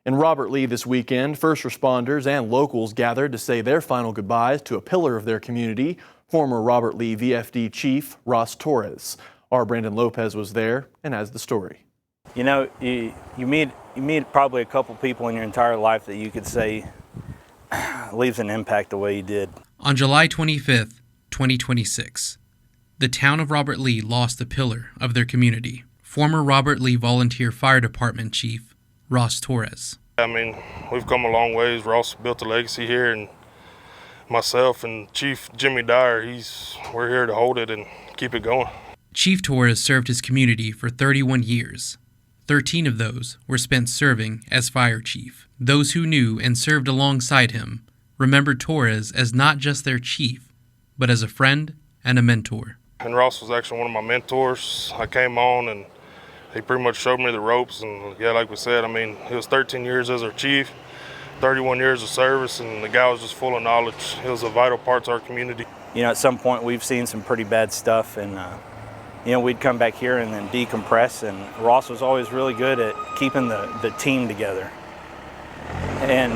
In Robert Lee this weekend, first responders and locals gathered to say their final goodbyes to a pillar of their community, former Robert Lee VFD Chief Ross Torres. Our Brandon Lopez was there and has the story. You know, you meet probably a couple people in your entire life that you could say leaves an impact the way he did. On July 25th, 2026, the town of Robert Lee lost a pillar of their community. Former Robert Lee Volunteer Fire Department Chief Ross Torres. I mean, we've come a long ways. Ross built a legacy here, and myself and Chief Jimmy Dyer, we're here to hold it and keep it going. Chief Torres served his community for 31 years. 13 of those were spent serving as fire chief. Those who knew and served alongside him remembered Torres as not just their chief, but as a friend and a mentor. And Ross was actually one of my mentors. I came on and he pretty much showed me the ropes, and yeah, like we said, I mean, he was 13 years as our chief, 31 years of service, and the guy was just full of knowledge. He was a vital part to our community. You know, at some point we've seen some pretty bad stuff, and you know, we'd come back here and then decompress, and Ross was always really good at keeping the team together. And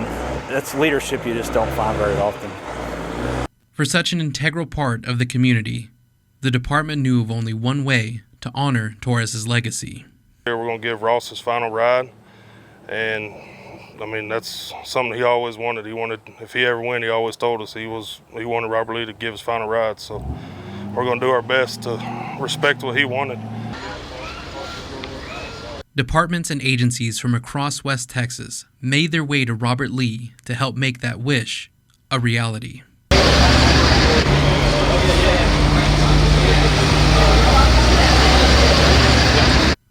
that's leadership you just don't find very often. For such an integral part of the community, the department knew of only one way to honor Torres' legacy. We're going to give Ross his final ride, and I mean, that's something he always wanted. If he ever win, he always told us he wanted Robert Lee to give his final ride. So we're going to do our best to respect what he wanted. Departments and agencies from across West Texas made their way to Robert Lee to help make that wish a reality.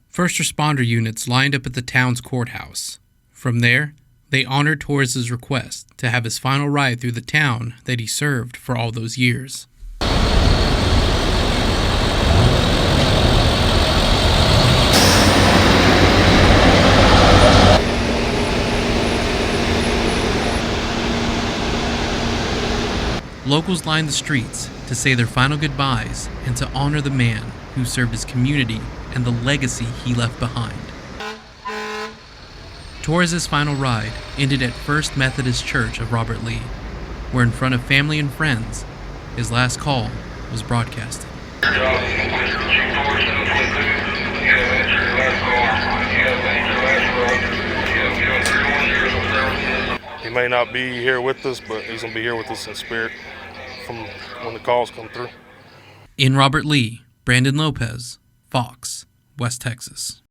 First responder units lined up at the town's courthouse. From there, they honored Torres' request to have his final ride through the town that he served for all those years. Locals lined the streets to say their final goodbyes and to honor the man who served his community and the legacy he left behind. Torres' final ride ended at First Methodist Church of Robert Lee, where in front of family and friends, his last call was broadcasted. He may not be here with us, but he's going to be here with us in spirit from when the calls come through. In Robert Lee, Brandon Lopez, Fox, West Texas.